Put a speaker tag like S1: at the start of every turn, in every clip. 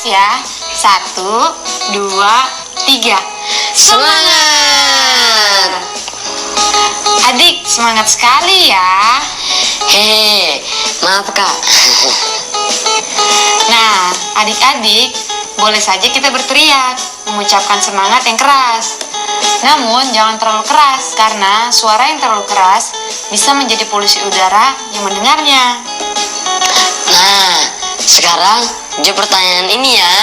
S1: keras ya. 1, 2, 3.
S2: Semangat!
S1: Adik, semangat sekali ya.
S2: Hehe, maaf kak.
S1: Nah, adik-adik, boleh saja kita berteriak, mengucapkan semangat yang keras. Namun, jangan terlalu keras, karena suara yang terlalu keras bisa menjadi polusi udara yang mendengarnya.
S2: Nah, sekarang jawab pertanyaan ini ya.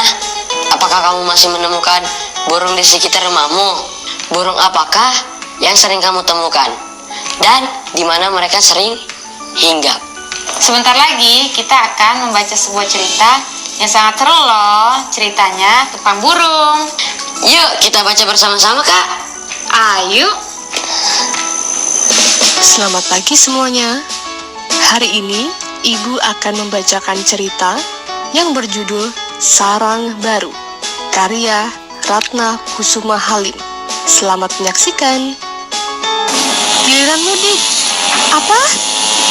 S2: Apakah kamu masih menemukan burung di sekitar rumahmu? Burung apakah yang sering kamu temukan? Dan di mana mereka sering hinggap?
S1: Sebentar lagi kita akan membaca sebuah cerita yang sangat seru loh. Ceritanya tentang burung.
S2: Yuk kita baca bersama-sama kak.
S1: Ayo.
S3: Selamat pagi semuanya. Hari ini Ibu akan membacakan cerita yang berjudul Sarang Baru, karya Ratna Kusuma Halim. Selamat menyaksikan. Giliranmu, Dik. Apa?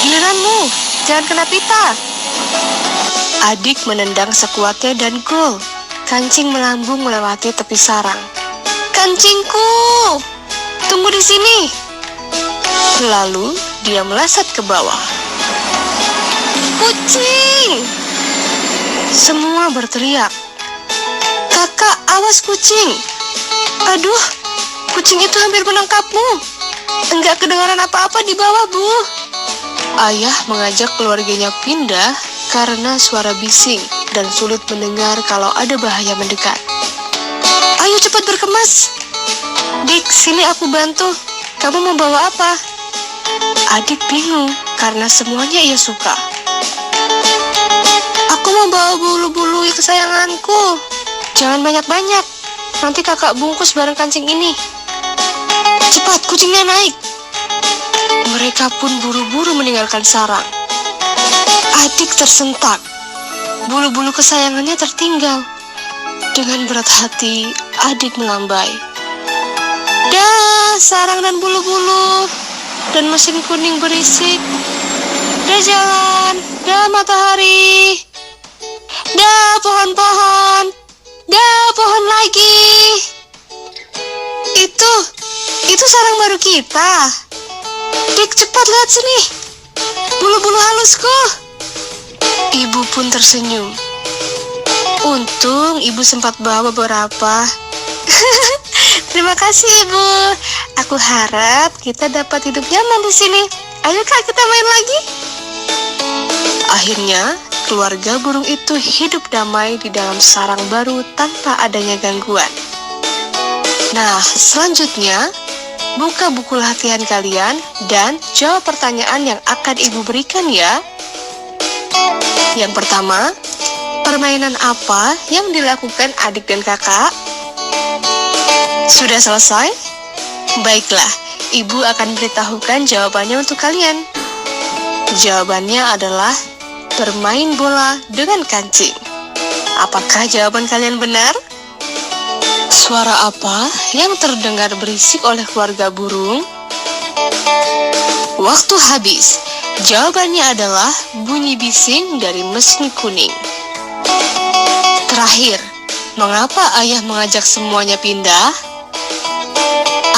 S3: Giliranmu. Jangan kena pita. Adik menendang sekuatnya dan gol. Kancing melambung melewati tepi sarang. Kancingku! Tunggu di sini. Lalu dia melesat ke bawah. Kucing! Semua berteriak. Kakak, awas kucing! Aduh, kucing itu hampir menangkapmu. Enggak kedengaran apa-apa di bawah, Bu. Ayah mengajak keluarganya pindah karena suara bising dan sulit mendengar kalau ada bahaya mendekat. Ayo cepat berkemas. Dik, sini aku bantu. Kamu mau bawa apa? Adik bingung karena semuanya ia suka. Aku mau bawa bulu-bulu kesayanganku. Jangan banyak-banyak. Nanti kakak bungkus bareng kancing ini. Cepat, kucingnya naik. Mereka pun buru-buru meninggalkan sarang. Adik tersentak. Bulu-bulu kesayangannya tertinggal. Dengan berat hati, adik melambai. Dah, sarang dan bulu-bulu. Dan mesin kuning berisik. Dah jalan. Dah matahari. Dah pohon-pohon. Dah pohon lagi. Itu sarang baru kita. Dik, cepat lihat sini. Bulu-bulu halusku. Ibu pun tersenyum. Untung ibu sempat bawa beberapa. Terima kasih, Ibu. Aku harap kita dapat hidup nyaman di sini. Ayo Kak, kita main lagi. Akhirnya, keluarga burung itu hidup damai di dalam sarang baru tanpa adanya gangguan. Nah, selanjutnya, buka buku latihan kalian dan jawab pertanyaan yang akan Ibu berikan ya. Yang pertama, permainan apa yang dilakukan adik dan kakak? Sudah selesai? Baiklah, Ibu akan beritahukan jawabannya untuk kalian. Jawabannya adalah bermain bola dengan kancing. Apakah jawaban kalian benar? Suara apa yang terdengar berisik oleh keluarga burung? Waktu habis. Jawabannya adalah bunyi bising dari mesin kuning. Terakhir, mengapa ayah mengajak semuanya pindah?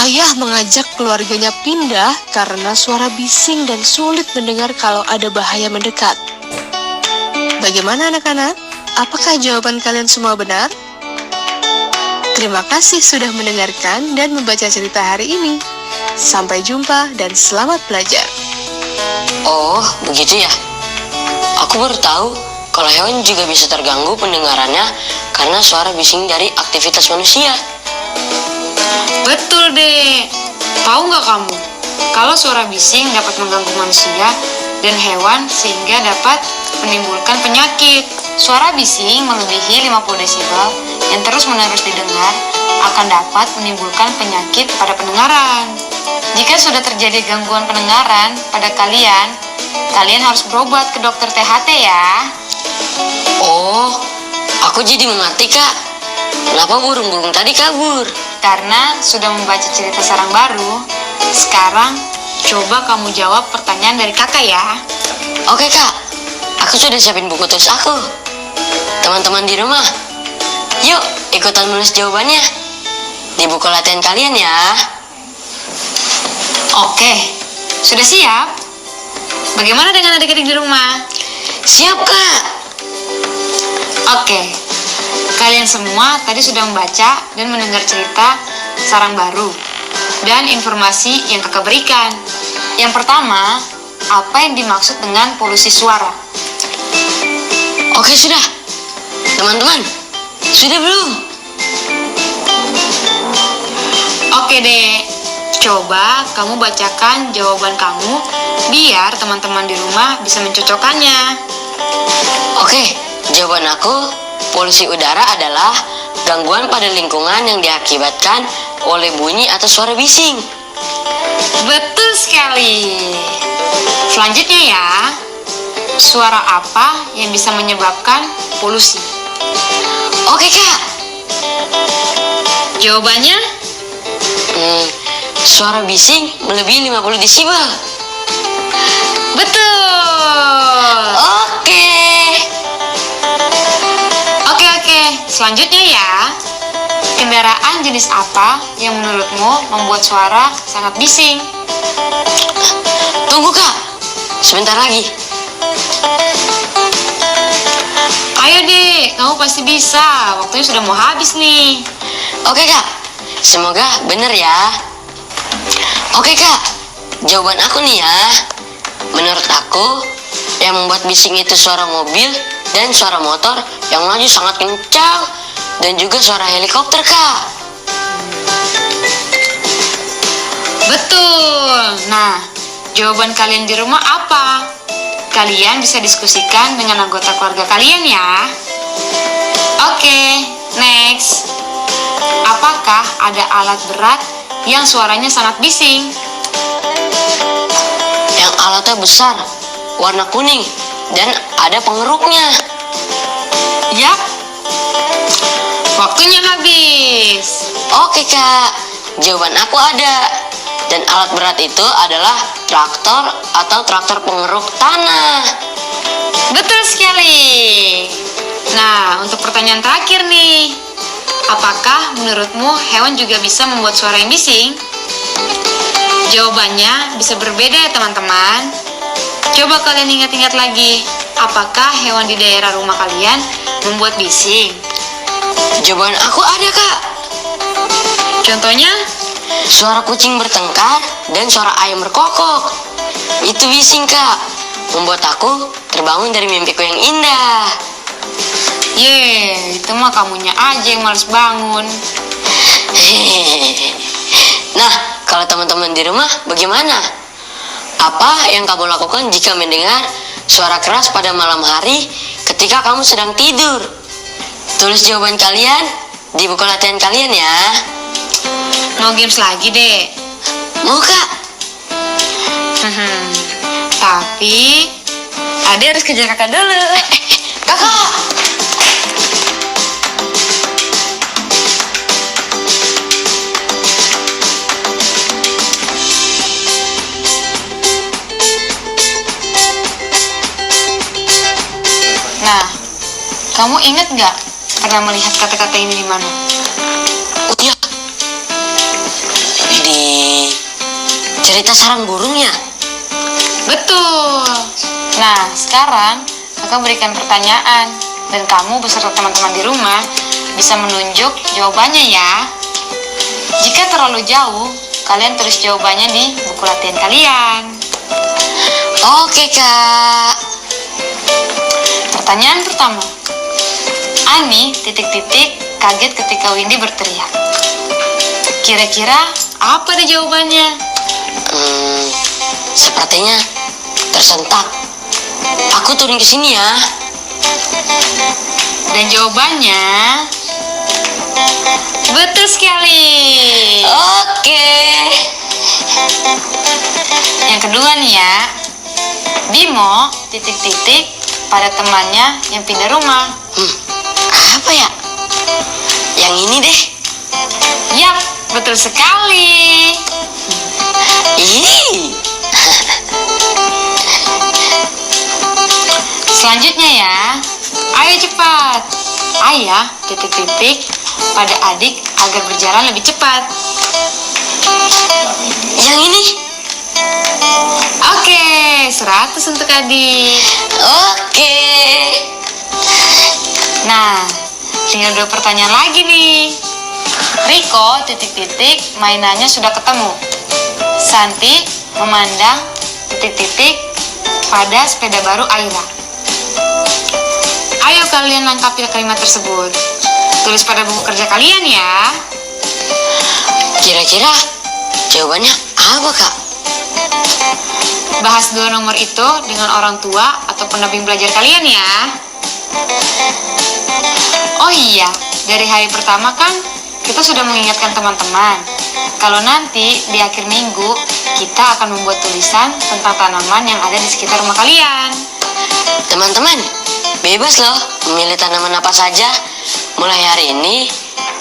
S3: Ayah mengajak keluarganya pindah karena suara bising dan sulit mendengar kalau ada bahaya mendekat. Bagaimana anak-anak? Apakah jawaban kalian semua benar? Terima kasih sudah mendengarkan dan membaca cerita hari ini. Sampai jumpa dan selamat belajar.
S2: Oh, begitu ya. Aku baru tahu kalau hewan juga bisa terganggu pendengarannya karena suara bising dari aktivitas manusia.
S1: Betul deh. Tahu nggak kamu? Kalau suara bising dapat mengganggu manusia dan hewan sehingga dapat menimbulkan penyakit. Suara bising melebihi 50 desibel yang terus-menerus didengar akan dapat menimbulkan penyakit pada pendengaran. Jika sudah terjadi gangguan pendengaran pada kalian, kalian harus berobat ke dokter THT ya.
S2: Oh, aku jadi mengerti kak. Kenapa burung-burung tadi kabur?
S1: Karena sudah membaca cerita sarang baru, sekarang coba kamu jawab pertanyaan dari kakak ya.
S2: Oke kak, aku sudah siapin buku tulis aku. Teman-teman di rumah, ikutan menulis jawabannya di buku latihan kalian ya.
S1: Oke, sudah siap? Bagaimana dengan adik-adik di rumah?
S2: Siap, Kak.
S1: Oke, kalian semua tadi sudah membaca dan mendengar cerita sarang baru dan informasi yang kakak berikan. Yang pertama, apa yang dimaksud dengan polusi suara?
S2: Oke, sudah. Teman-teman, sudah belum?
S1: Oke deh, coba kamu bacakan jawaban kamu biar teman-teman di rumah bisa mencocokkannya.
S2: Oke, jawaban aku, polusi udara adalah gangguan pada lingkungan yang diakibatkan oleh bunyi atau suara bising.
S1: Betul sekali. Selanjutnya ya, suara apa yang bisa menyebabkan polusi?
S2: Oke, Kak.
S1: Jawabannya,
S2: Suara bising melebihi 50 desibel.
S1: betul.
S2: Oke.
S1: Oke. Selanjutnya ya, kendaraan jenis apa yang menurutmu membuat suara sangat bising?
S2: Tunggu, Kak. Sebentar lagi.
S1: Ayo deh, kamu pasti bisa. Waktunya sudah mau habis nih.
S2: Oke, Kak. Semoga bener ya. Oke, Kak. Jawaban aku nih ya. Menurut aku, yang membuat bising itu suara mobil dan suara motor yang maju sangat kencang dan juga suara helikopter, Kak.
S1: Betul. Nah, jawaban kalian di rumah apa? Kalian bisa diskusikan dengan anggota keluarga kalian ya. Oke, next. Apakah ada alat berat yang suaranya sangat bising?
S2: Yang alatnya besar, warna kuning, dan ada pengeruknya.
S1: Yap. Waktunya habis.
S2: Oke, Kak. Jawaban aku ada. Dan alat berat itu adalah traktor atau traktor pengeruk tanah.
S1: Betul sekali. Nah, untuk pertanyaan terakhir nih. Apakah menurutmu hewan juga bisa membuat suara yang bising? Jawabannya bisa berbeda ya teman-teman. Coba kalian ingat-ingat lagi. Apakah hewan di daerah rumah kalian membuat bising?
S2: Jawaban aku ada, Kak.
S1: Contohnya?
S2: Suara kucing bertengkar dan suara ayam berkokok. Itu bising, Kak. Membuat aku terbangun dari mimpiku yang indah.
S1: Itu mah kamunya aja yang males bangun.
S2: Nah, kalau teman-teman di rumah bagaimana? Apa yang kamu lakukan jika mendengar suara keras pada malam hari ketika kamu sedang tidur? Tulis jawaban kalian di buku latihan kalian ya.
S1: Mau games lagi deh.
S2: Mau, Kak?
S1: Tapi Ade harus kejar kakak dulu.
S2: Kakak!
S1: Nah, kamu ingat nggak pernah melihat kata-kata ini di mana?
S2: Oh iya, di cerita sarang burung ya?
S1: Betul. Nah, sekarang kakak berikan pertanyaan dan kamu beserta teman-teman di rumah bisa menunjuk jawabannya ya. Jika terlalu jauh, kalian tulis jawabannya di buku latihan kalian.
S2: Oke, Kak.
S1: Pertanyaan pertama. Ani ... kaget ketika Windy berteriak. Kira-kira apa deh jawabannya?
S2: Sepertinya tersentak. Aku turun ke sini ya.
S1: Dan jawabannya betul sekali.
S2: Oke.
S1: Yang kedua nih ya. Bimo ... pada temannya yang pindah rumah.
S2: Apa ya? Yang ini deh.
S1: Yap, betul sekali.
S2: Ih.
S1: Selanjutnya ya. Ayo cepat. Ayah ... pada adik agar berjalan lebih cepat.
S2: Yang ini?
S1: Oke, 100 untuk adik.
S2: Oke.
S1: Nah, tinggal 2 pertanyaan lagi nih. Riko, mainannya sudah ketemu. Santi memandang pada sepeda baru Aira. Ayo kalian lengkapi kalimat tersebut. Tulis pada buku kerja kalian ya.
S2: Kira-kira jawabannya apa, Kak?
S1: Bahas 2 nomor itu dengan orang tua atau pendamping belajar kalian ya. Oh iya, dari hari pertama kan kita sudah mengingatkan teman-teman kalau nanti di akhir minggu kita akan membuat tulisan tentang tanaman yang ada di sekitar rumah kalian.
S2: Teman-teman, bebas loh memilih tanaman apa saja. Mulai hari ini,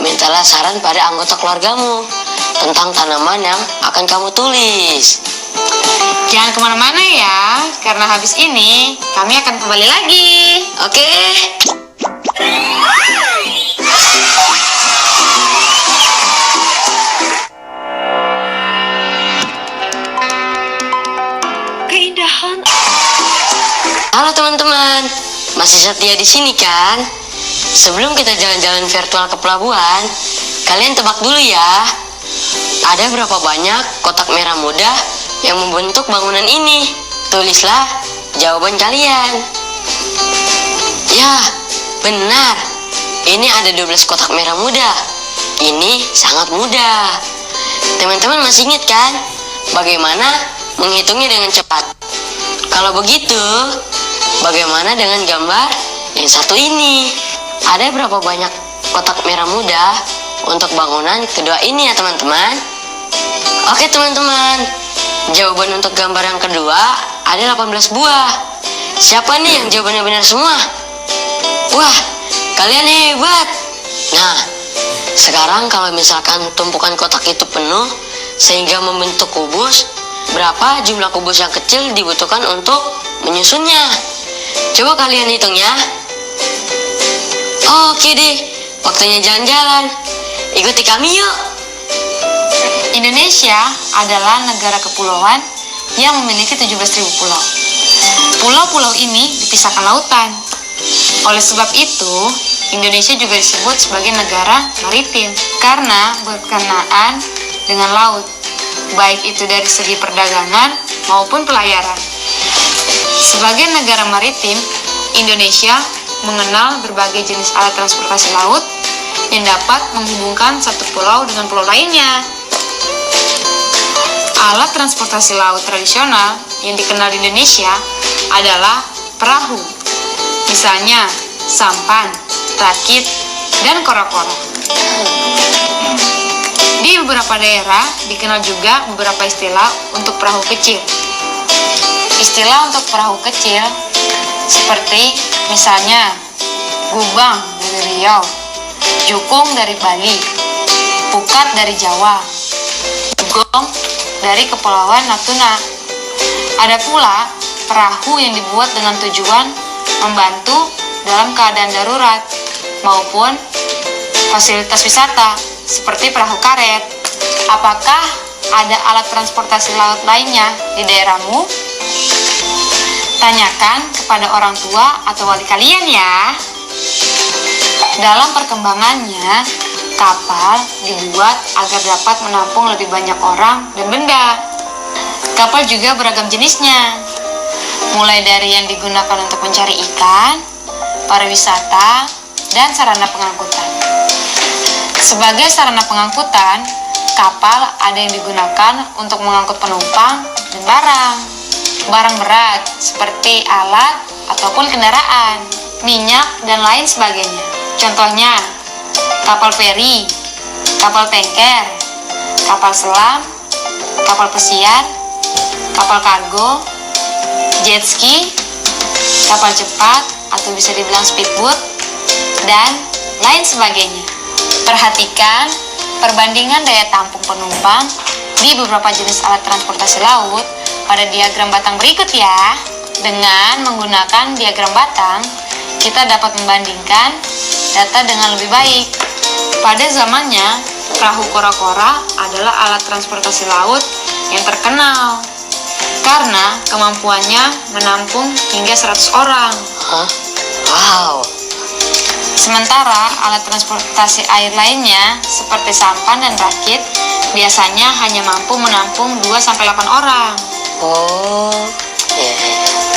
S2: mintalah saran pada anggota keluargamu tentang tanaman yang akan kamu tulis.
S1: Jangan kemana-mana ya, karena habis ini kami akan kembali lagi.
S2: Oke?
S3: Keindahan.
S2: Halo teman-teman, masih setia di sini kan? Sebelum kita jalan-jalan virtual ke pelabuhan, kalian tebak dulu ya. Ada berapa banyak kotak merah muda yang membentuk bangunan ini? Tulislah jawaban kalian. Ya, benar. Ini ada 12 kotak merah muda. Ini sangat mudah. Teman-teman masih ingat kan? Bagaimana menghitungnya dengan cepat? Kalau begitu, bagaimana dengan gambar yang satu ini? Ada berapa banyak kotak merah muda untuk bangunan kedua ini ya teman-teman? Oke teman-teman, jawaban untuk gambar yang kedua ada 18 buah. Siapa nih yang jawabannya benar semua? Wah, kalian hebat. Nah, sekarang kalau misalkan tumpukan kotak itu penuh sehingga membentuk kubus, berapa jumlah kubus yang kecil dibutuhkan untuk menyusunnya? Coba kalian hitung ya. Oke deh, waktunya jalan-jalan. Ikuti kami yuk.
S1: Indonesia adalah negara kepulauan yang memiliki 17.000 pulau. Pulau-pulau ini dipisahkan lautan. Oleh sebab itu, Indonesia juga disebut sebagai negara maritim karena berkenaan dengan laut, baik itu dari segi perdagangan maupun pelayaran. Sebagai negara maritim, Indonesia mengenal berbagai jenis alat transportasi laut yang dapat menghubungkan satu pulau dengan pulau lainnya. Alat transportasi laut tradisional yang dikenal di Indonesia adalah perahu, misalnya sampan, rakit, dan kora-kora. Di beberapa daerah dikenal juga beberapa istilah untuk perahu kecil. Istilah untuk perahu kecil seperti misalnya Gubang dari Riau, Jukung dari Bali, Pukat dari Jawa, Dugong dari Kepulauan Natuna. Ada pula perahu yang dibuat dengan tujuan membantu dalam keadaan darurat maupun fasilitas wisata seperti perahu karet. Apakah ada alat transportasi laut lainnya di daerahmu? Tanyakan kepada orang tua atau wali kalian ya. Dalam perkembangannya, kapal dibuat agar dapat menampung lebih banyak orang dan benda. Kapal juga beragam jenisnya, mulai dari yang digunakan untuk mencari ikan, pariwisata, dan sarana pengangkutan. Sebagai sarana pengangkutan, kapal ada yang digunakan untuk mengangkut penumpang dan barang. Barang berat seperti alat ataupun kendaraan, minyak, dan lain sebagainya. Contohnya, kapal feri, kapal tanker, kapal selam, kapal pesiar, kapal kargo, jet ski, kapal cepat atau bisa dibilang speedboat, dan lain sebagainya. Perhatikan perbandingan daya tampung penumpang di beberapa jenis alat transportasi laut pada diagram batang berikut ya. Dengan menggunakan diagram batang, kita dapat membandingkan data dengan lebih baik. Pada zamannya, perahu kora-kora adalah alat transportasi laut yang terkenal karena kemampuannya menampung hingga 100 orang.
S2: Hah? Wow.
S1: Sementara alat transportasi air lainnya seperti sampan dan rakit biasanya hanya mampu menampung 2-8 orang.
S2: Oh, iya.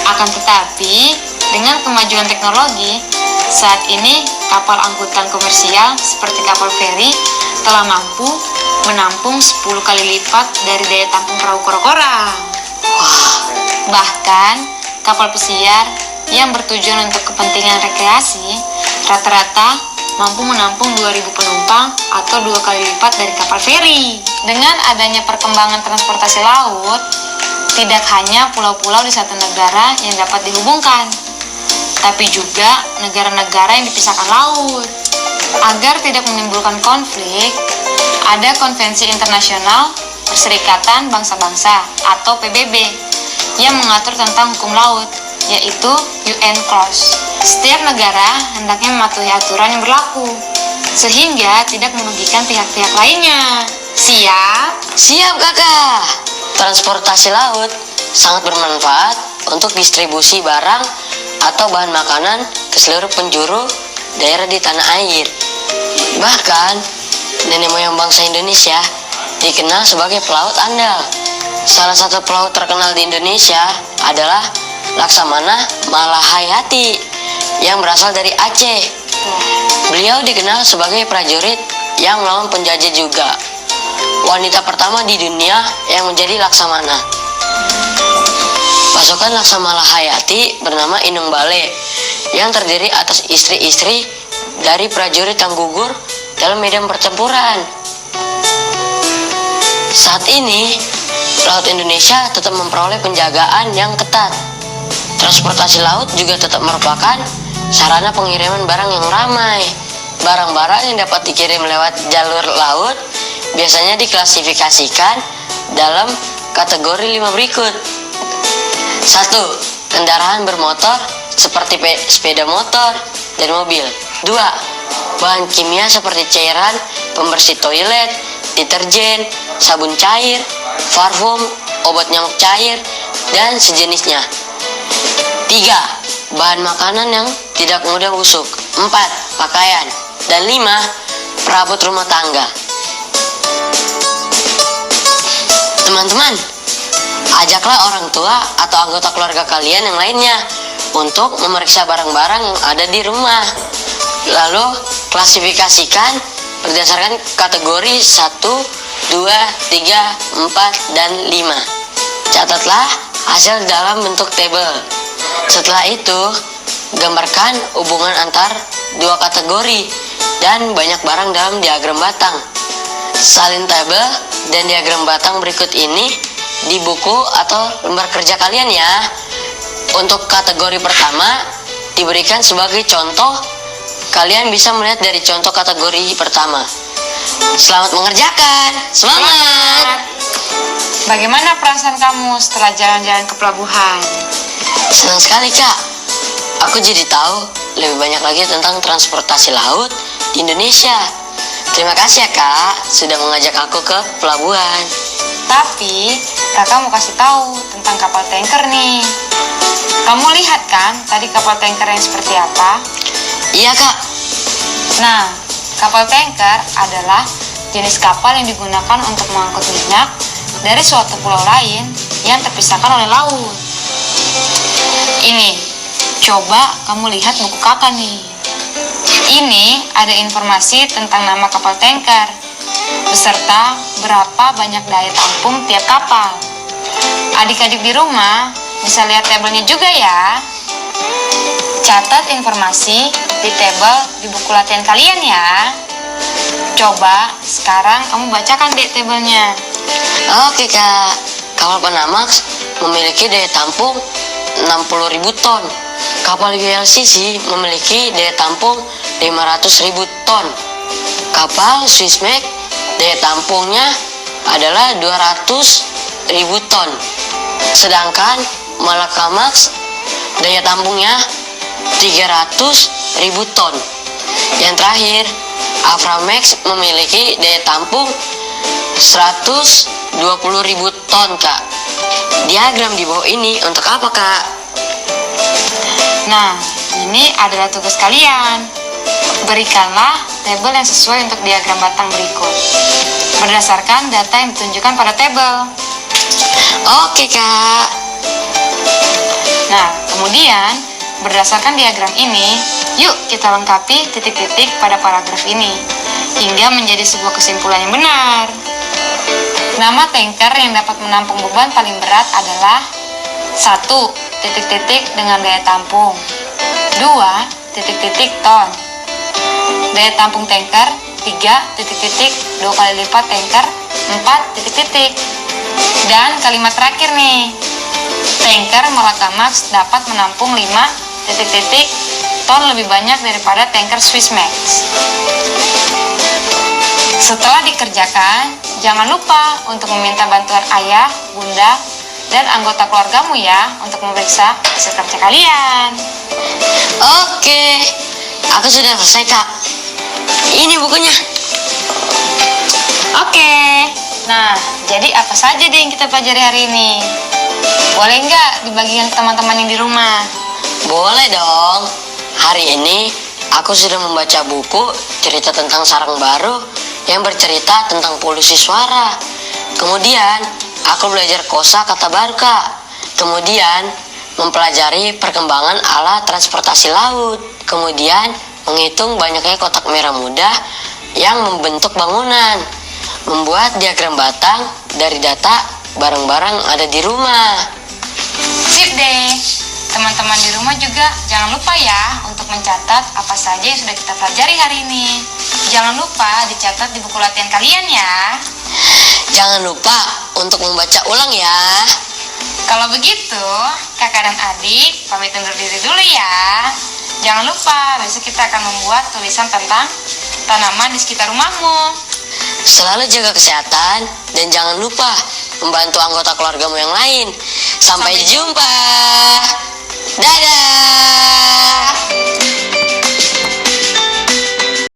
S1: Akan tetapi, dengan kemajuan teknologi, saat ini kapal angkutan komersial seperti kapal feri telah mampu menampung 10 kali lipat dari daya tampung perahu kora-kora. Bahkan, kapal pesiar yang bertujuan untuk kepentingan rekreasi rata-rata mampu menampung 2.000 penumpang atau 2 kali lipat dari kapal feri. Dengan adanya perkembangan transportasi laut, tidak hanya pulau-pulau di satu negara yang dapat dihubungkan, tapi juga negara-negara yang dipisahkan laut. Agar tidak menimbulkan konflik, ada Konvensi Internasional Perserikatan Bangsa-Bangsa atau PBB yang mengatur tentang hukum laut, yaitu UNCLOS. Setiap negara hendaknya mematuhi aturan yang berlaku, sehingga tidak merugikan pihak-pihak lainnya. Siap?
S2: Siap, Kakak. Transportasi laut sangat bermanfaat untuk distribusi barang atau bahan makanan ke seluruh penjuru daerah di tanah air. Bahkan, nenek moyang bangsa Indonesia dikenal sebagai pelaut andal. Salah satu pelaut terkenal di Indonesia adalah Laksamana Malahayati yang berasal dari Aceh. Beliau dikenal sebagai prajurit yang melawan penjajah juga. Wanita pertama di dunia yang menjadi laksamana. Pasukan Laksamana Hayati bernama Inung Bale yang terdiri atas istri-istri dari prajurit yang gugur dalam medan pertempuran. Saat ini, Laut Indonesia tetap memperoleh penjagaan yang ketat. Transportasi laut juga tetap merupakan sarana pengiriman barang yang ramai. Barang-barang yang dapat dikirim lewat jalur laut biasanya diklasifikasikan dalam kategori 5 berikut. 1. Kendaraan bermotor seperti sepeda motor dan mobil. 2. Bahan kimia seperti cairan pembersih toilet, deterjen, sabun cair, parfum, obat nyamuk cair, dan sejenisnya. 3. Bahan makanan yang tidak mudah busuk. 4. Pakaian. Dan 5. Perabot rumah tangga. Teman-teman, ajaklah orang tua atau anggota keluarga kalian yang lainnya untuk memeriksa barang-barang yang ada di rumah. Lalu klasifikasikan berdasarkan kategori 1, 2, 3, 4, dan 5. Catatlah hasil dalam bentuk tabel. Setelah itu, gambarkan hubungan antar dua kategori dan banyak barang dalam diagram batang. Salin tabel dan diagram batang berikut ini di buku atau lembar kerja kalian ya. Untuk kategori pertama diberikan sebagai contoh. Kalian bisa melihat dari contoh kategori pertama. Selamat mengerjakan. Semangat.
S1: Bagaimana perasaan kamu setelah jalan-jalan ke pelabuhan?
S2: Senang sekali, Kak. Aku jadi tahu lebih banyak lagi tentang transportasi laut di Indonesia. Terima kasih ya, Kak, sudah mengajak aku ke pelabuhan.
S1: Tapi, kakak mau kasih tahu tentang kapal tanker nih. Kamu lihat kan tadi kapal tanker yang seperti apa?
S2: Iya, Kak.
S1: Nah, kapal tanker adalah jenis kapal yang digunakan untuk mengangkut minyak dari suatu pulau lain yang terpisahkan oleh laut. Ini, coba kamu lihat buku kakak nih. Ini ada informasi tentang nama kapal tanker, beserta berapa banyak daya tampung tiap kapal. Adik-adik di rumah bisa lihat tabelnya juga ya. Catat informasi di tabel di buku latihan kalian ya. Coba sekarang kamu bacakan deh tabelnya.
S2: Oke, Kak. Kapal Panamax memiliki daya tampung 60.000 ton. Kapal VLCC memiliki daya tampung 500.000 ton. Kapal Swissmec daya tampungnya adalah 200.000 ton. Sedangkan Malakamax daya tampungnya 300.000 ton. Yang terakhir, Aframax memiliki daya tampung 120.000 ton, Kak. Diagram di bawah ini untuk apa, Kak?
S1: Nah, ini adalah tugas kalian. Berikanlah tabel yang sesuai untuk diagram batang berikut berdasarkan data yang ditunjukkan pada tabel.
S2: Oke, Kak.
S1: Nah, kemudian berdasarkan diagram ini, yuk kita lengkapi titik-titik pada paragraf ini hingga menjadi sebuah kesimpulan yang benar. Nama tanker yang dapat menampung beban paling berat adalah 1. Titik-titik dengan daya tampung 2. Titik-titik ton. Daya tampung tanker 3. Titik-titik 2 kali lipat tanker 4. Titik-titik. Dan kalimat terakhir nih, tanker Malakamax dapat menampung 5 titik-titik ton lebih banyak daripada tanker Swissmax. Setelah dikerjakan, jangan lupa untuk meminta bantuan ayah, bunda, dan anggota keluargamu ya untuk memeriksa hasil kerja kalian.
S2: Oke, aku sudah selesai, Kak. Ini bukunya.
S1: Oke, nah jadi apa saja deh yang kita pelajari hari ini? Boleh nggak dibagikan ke teman-teman yang di rumah?
S2: Boleh dong. Hari ini aku sudah membaca buku cerita tentang sarang baru yang bercerita tentang polusi suara. Kemudian aku belajar kosa kata baru, Kak. Kemudian mempelajari perkembangan alat transportasi laut. Kemudian menghitung banyaknya kotak merah muda yang membentuk bangunan. Membuat diagram batang dari data barang-barang ada di rumah.
S1: Sip deh. Teman-teman di rumah juga jangan lupa ya untuk mencatat apa saja yang sudah kita pelajari hari ini. Jangan lupa dicatat di buku latihan kalian ya.
S2: Jangan lupa untuk membaca ulang ya.
S1: Kalau begitu, kakak dan adik pamit undur diri dulu ya. Jangan lupa besok kita akan membuat tulisan tentang tanaman di sekitar rumahmu.
S2: Selalu jaga kesehatan dan jangan lupa membantu anggota keluargamu yang lain. Sampai jumpa. Dadah.